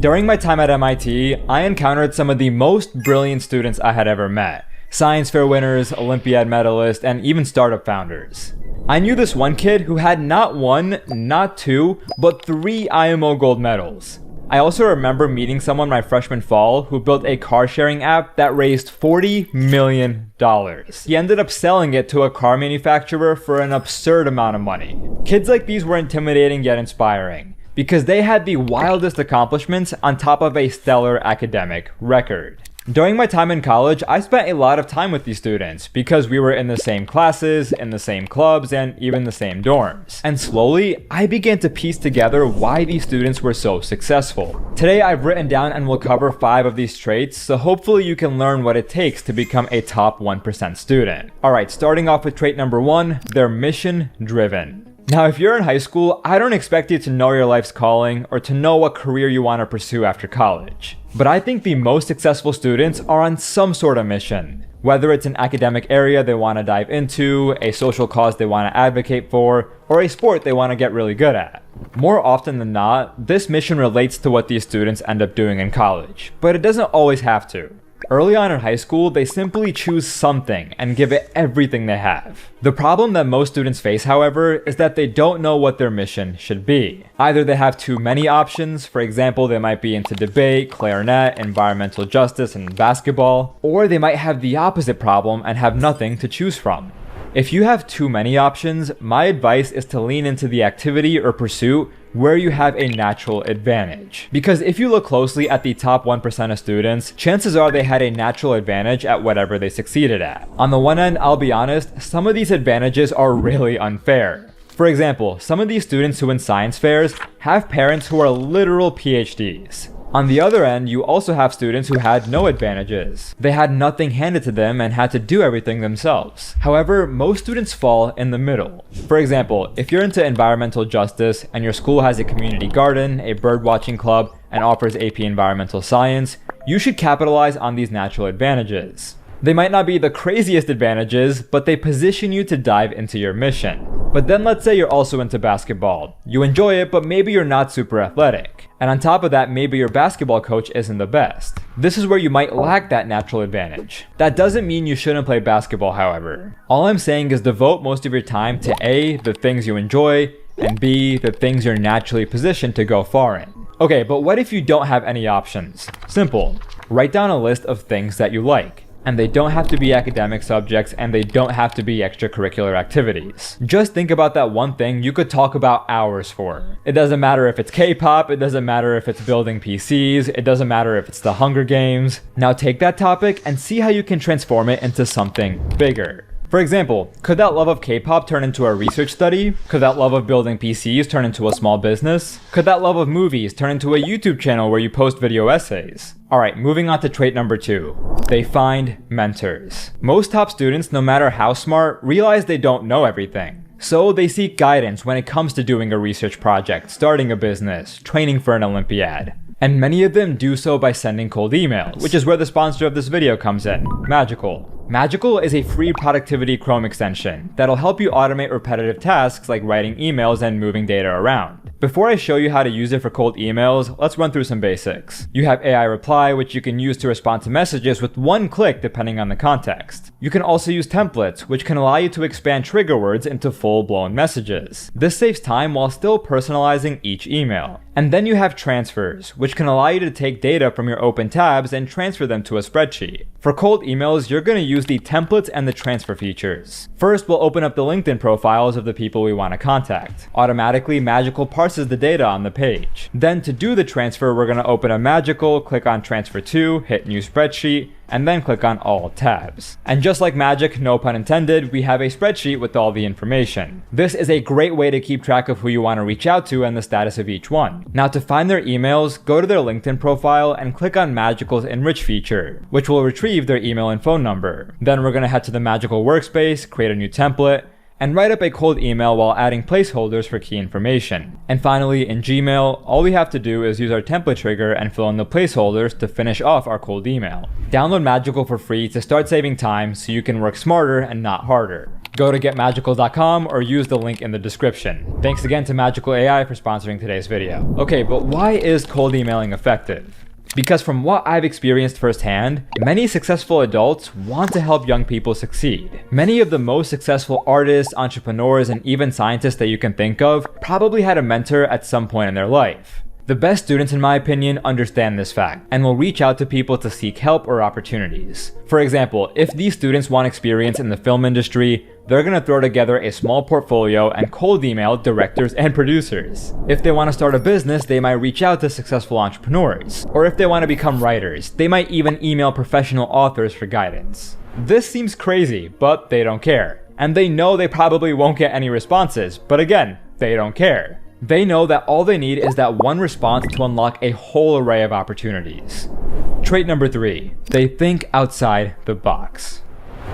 During my time at MIT, I encountered some of the most brilliant students I had ever met. Science fair winners, Olympiad medalists, and even startup founders. I knew this one kid who had not one, not two, but 3 IMO gold medals. I also remember meeting someone my freshman fall who built a car sharing app that raised $40 million. He ended up selling it to a car manufacturer for an absurd amount of money. Kids like these were intimidating yet inspiring, because they had the wildest accomplishments on top of a stellar academic record. During my time in college, I spent a lot of time with these students because we were in the same classes, in the same clubs, and even the same dorms. And slowly, I began to piece together why these students were so successful. Today, I've written down and will cover 5 of these traits, so hopefully you can learn what it takes to become a top 1% student. Alright, starting off with trait number 1, they're mission driven. Now, if you're in high school, I don't expect you to know your life's calling or to know what career you want to pursue after college. But I think the most successful students are on some sort of mission. Whether it's an academic area they want to dive into, a social cause they want to advocate for, or a sport they want to get really good at. More often than not, this mission relates to what these students end up doing in college, but it doesn't always have to. Early on in high school, they simply choose something and give it everything they have. The problem that most students face, however, is that they don't know what their mission should be. Either they have too many options, for example, they might be into debate, clarinet, environmental justice, and basketball, or they might have the opposite problem and have nothing to choose from. If you have too many options, my advice is to lean into the activity or pursuit where you have a natural advantage. Because if you look closely at the top 1% of students, chances are they had a natural advantage at whatever they succeeded at. On the one end, I'll be honest, some of these advantages are really unfair. For example, some of these students who win science fairs have parents who are literal PhDs. On the other end, you also have students who had no advantages. They had nothing handed to them and had to do everything themselves. However, most students fall in the middle. For example, if you're into environmental justice and your school has a community garden, a bird watching club, and offers AP Environmental Science, you should capitalize on these natural advantages. They might not be the craziest advantages, but they position you to dive into your mission. But then let's say you're also into basketball. You enjoy it, but maybe you're not super athletic. And on top of that, maybe your basketball coach isn't the best. This is where you might lack that natural advantage. That doesn't mean you shouldn't play basketball, however. All I'm saying is devote most of your time to A, the things you enjoy, and B, the things you're naturally positioned to go far in. Okay, but what if you don't have any options? Simple. Write down a list of things that you like. And they don't have to be academic subjects, and they don't have to be extracurricular activities. Just think about that one thing you could talk about hours for. It doesn't matter if it's K-pop, it doesn't matter if it's building PCs, it doesn't matter if it's the Hunger Games. Now take that topic and see how you can transform it into something bigger. For example, could that love of K-pop turn into a research study? Could that love of building PCs turn into a small business? Could that love of movies turn into a YouTube channel where you post video essays? Alright, moving on to trait number 2. They find mentors. Most top students, no matter how smart, realize they don't know everything. So they seek guidance when it comes to doing a research project, starting a business, training for an Olympiad. And many of them do so by sending cold emails, which is where the sponsor of this video comes in, Magical. Magical is a free productivity Chrome extension that'll help you automate repetitive tasks like writing emails and moving data around. Before I show you how to use it for cold emails, let's run through some basics. You have AI Reply, which you can use to respond to messages with one click depending on the context. You can also use templates, which can allow you to expand trigger words into full-blown messages. This saves time while still personalizing each email. And then you have transfers, which can allow you to take data from your open tabs and transfer them to a spreadsheet. For cold emails, you're going to use the templates and the transfer features. First, we'll open up the LinkedIn profiles of the people we want to contact. Automatically, Magical parses the data on the page. Then to do the transfer, we're going to open a Magical, click on Transfer To, hit New Spreadsheet, and then click on all tabs. And just like magic, no pun intended, we have a spreadsheet with all the information. This is a great way to keep track of who you want to reach out to and the status of each one. Now to find their emails, go to their LinkedIn profile and click on Magical's Enrich feature, which will retrieve their email and phone number. Then we're going to head to the Magical workspace, create a new template, and write up a cold email while adding placeholders for key information. And finally, in Gmail, all we have to do is use our template trigger and fill in the placeholders to finish off our cold email. Download Magical for free to start saving time so you can work smarter and not harder. Go to getmagical.com or use the link in the description. Thanks again to Magical AI for sponsoring today's video. Okay, but why is cold emailing effective? Because from what I've experienced firsthand, many successful adults want to help young people succeed. Many of the most successful artists, entrepreneurs, and even scientists that you can think of probably had a mentor at some point in their life. The best students, in my opinion, understand this fact and will reach out to people to seek help or opportunities. For example, if these students want experience in the film industry, they're gonna throw together a small portfolio and cold email directors and producers. If they want to start a business, they might reach out to successful entrepreneurs. Or if they want to become writers, they might even email professional authors for guidance. This seems crazy, but they don't care. And they know they probably won't get any responses, but again, they don't care. They know that all they need is that one response to unlock a whole array of opportunities. Trait number 3, they think outside the box.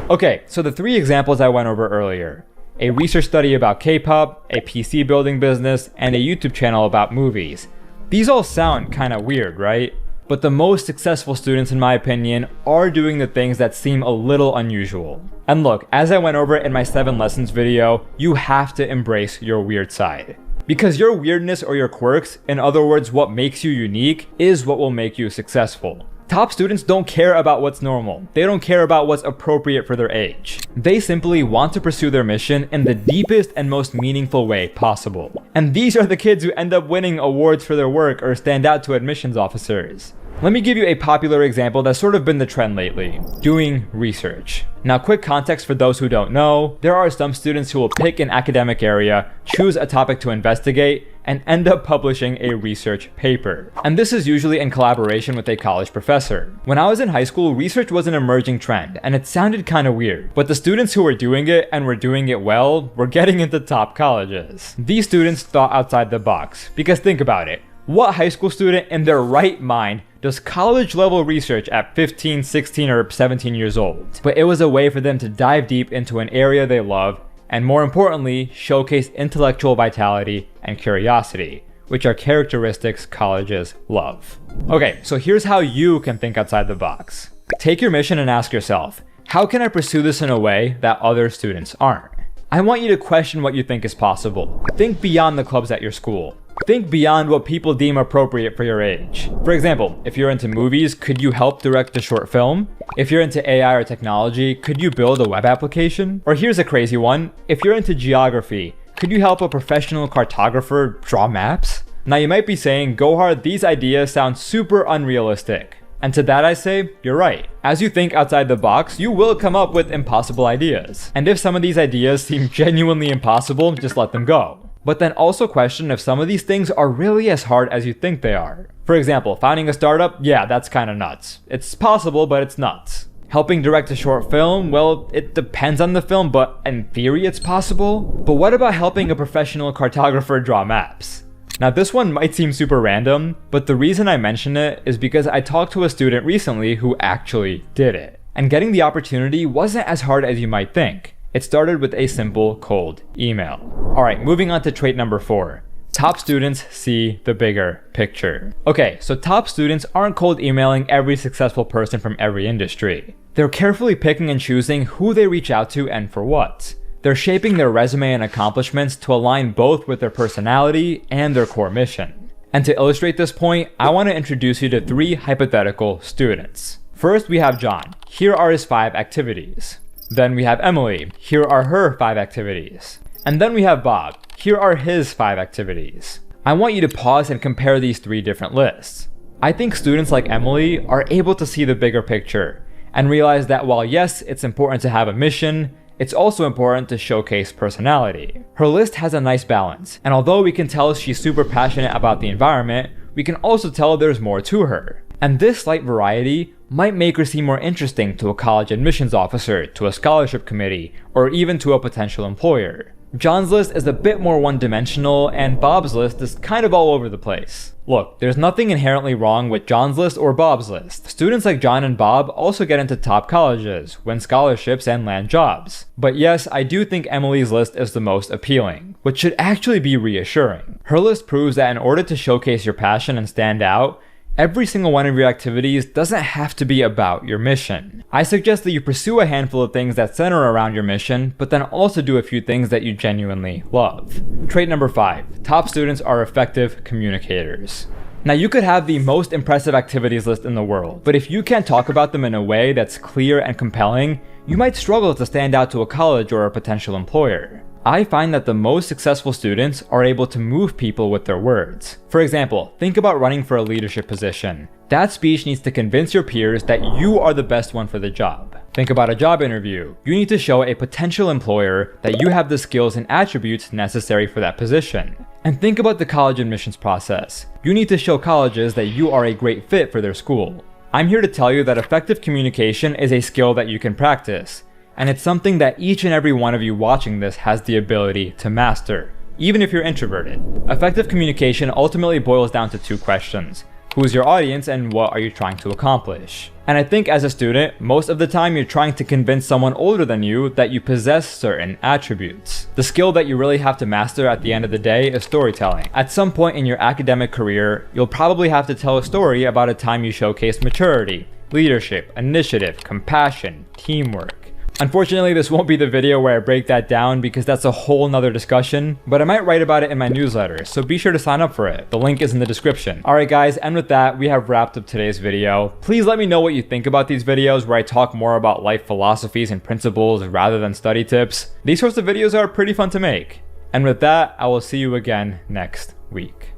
Okay, so the 3 examples I went over earlier, a research study about K-pop, a PC building business, and a YouTube channel about movies. These all sound kinda weird, right? But the most successful students, in my opinion, are doing the things that seem a little unusual. And look, as I went over in my 7 lessons video, you have to embrace your weird side. Because your weirdness or your quirks, in other words, what makes you unique, is what will make you successful. Top students don't care about what's normal. They don't care about what's appropriate for their age. They simply want to pursue their mission in the deepest and most meaningful way possible. And these are the kids who end up winning awards for their work or stand out to admissions officers. Let me give you a popular example that's sort of been the trend lately, doing research. Now, quick context for those who don't know, there are some students who will pick an academic area, choose a topic to investigate, and end up publishing a research paper. And this is usually in collaboration with a college professor. When I was in high school, research was an emerging trend, and it sounded kind of weird. But the students who were doing it, and were doing it well, were getting into top colleges. These students thought outside the box, because think about it. What high school student in their right mind does college level research at 15, 16, or 17 years old? But it was a way for them to dive deep into an area they love, and more importantly, showcase intellectual vitality and curiosity, which are characteristics colleges love. Okay, so here's how you can think outside the box. Take your mission and ask yourself, how can I pursue this in a way that other students aren't? I want you to question what you think is possible. Think beyond the clubs at your school. Think beyond what people deem appropriate for your age. For example, if you're into movies, could you help direct a short film? If you're into AI or technology, could you build a web application? Or here's a crazy one, if you're into geography, could you help a professional cartographer draw maps? Now you might be saying, Gohar, these ideas sound super unrealistic. And to that I say, you're right. As you think outside the box, you will come up with impossible ideas. And if some of these ideas seem genuinely impossible, just let them go. But then also question if some of these things are really as hard as you think they are. For example, founding a startup, yeah, that's kinda nuts. It's possible, but it's nuts. Helping direct a short film, well, it depends on the film, but in theory it's possible. But what about helping a professional cartographer draw maps? Now this one might seem super random, but the reason I mention it is because I talked to a student recently who actually did it. And getting the opportunity wasn't as hard as you might think. It started with a simple cold email. Alright, moving on to trait number 4. Top students see the bigger picture. Okay, so top students aren't cold emailing every successful person from every industry. They're carefully picking and choosing who they reach out to and for what. They're shaping their resume and accomplishments to align both with their personality and their core mission. And to illustrate this point, I want to introduce you to 3 hypothetical students. First, we have John. Here are his 5 activities. Then we have Emily. Here are her 5 activities. And then we have Bob. Here are his 5 activities. I want you to pause and compare these 3 different lists. I think students like Emily are able to see the bigger picture and realize that while yes, it's important to have a mission, it's also important to showcase personality. Her list has a nice balance, and although we can tell she's super passionate about the environment, we can also tell there's more to her. And this slight variety might make her seem more interesting to a college admissions officer, to a scholarship committee, or even to a potential employer. John's list is a bit more one-dimensional, and Bob's list is kind of all over the place. Look, there's nothing inherently wrong with John's list or Bob's list. Students like John and Bob also get into top colleges, win scholarships, and land jobs. But yes, I do think Emily's list is the most appealing, which should actually be reassuring. Her list proves that in order to showcase your passion and stand out, Every single one of your activities doesn't have to be about your mission. I suggest that you pursue a handful of things that center around your mission, but then also do a few things that you genuinely love. Trait number 5, top students are effective communicators. Now, you could have the most impressive activities list in the world, but if you can't talk about them in a way that's clear and compelling, you might struggle to stand out to a college or a potential employer. I find that the most successful students are able to move people with their words. For example, think about running for a leadership position. That speech needs to convince your peers that you are the best one for the job. Think about a job interview. You need to show a potential employer that you have the skills and attributes necessary for that position. And think about the college admissions process. You need to show colleges that you are a great fit for their school. I'm here to tell you that effective communication is a skill that you can practice. And it's something that each and every one of you watching this has the ability to master, even if you're introverted. Effective communication ultimately boils down to 2 questions. Who's your audience and what are you trying to accomplish? And I think as a student, most of the time you're trying to convince someone older than you that you possess certain attributes. The skill that you really have to master at the end of the day is storytelling. At some point in your academic career, you'll probably have to tell a story about a time you showcased maturity, leadership, initiative, compassion, teamwork. Unfortunately, this won't be the video where I break that down because that's a whole nother discussion, but I might write about it in my newsletter, so be sure to sign up for it. The link is in the description. Alright guys, and with that, we have wrapped up today's video. Please let me know what you think about these videos where I talk more about life philosophies and principles rather than study tips. These sorts of videos are pretty fun to make. And with that, I will see you again next week.